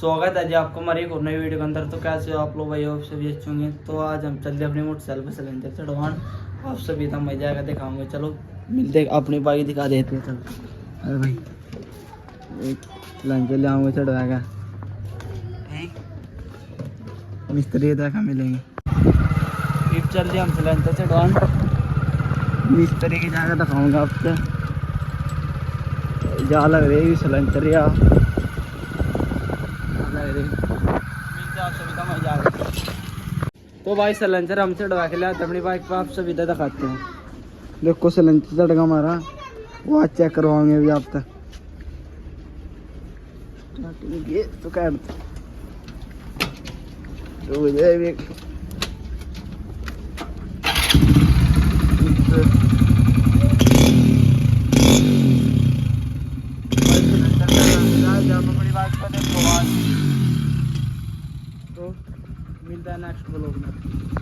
स्वागत है जी आपको हमारी एक और नई वीडियो के अंदर। तो कैसे हो आप लोग भाई, आप सभी अच्छे होंगे। तो आज हम चलते अपनी मोटरसाइकिल पर सिलेंडर चढ़वान, आप सभी का मजा आएगा, दिखाऊंगे। चलो मिलते अपनी बाइक दिखा देते हैं। चलो अरे भाई एक सिलेंडर ले आऊँगा चढ़वाएगा, मिस्त्री देखा मिलेंगे। फिर चल रही हम सिलेंडर चढ़वान, मिस्त्री की जगह दिखाऊंगा आपको। जा लग रही सिलेंडर या तो भाई सिलेंडर हम चढ़वा के लाते अपनी बाइक पर, आप सुविधा दिखाते हैं। देखो सिलेंडर चढ़गा हमारा, वो आज चेक करवाएंगे अभी आप तक। तो क्या तो तो मिलता है नेक्स्ट ब्लॉग में।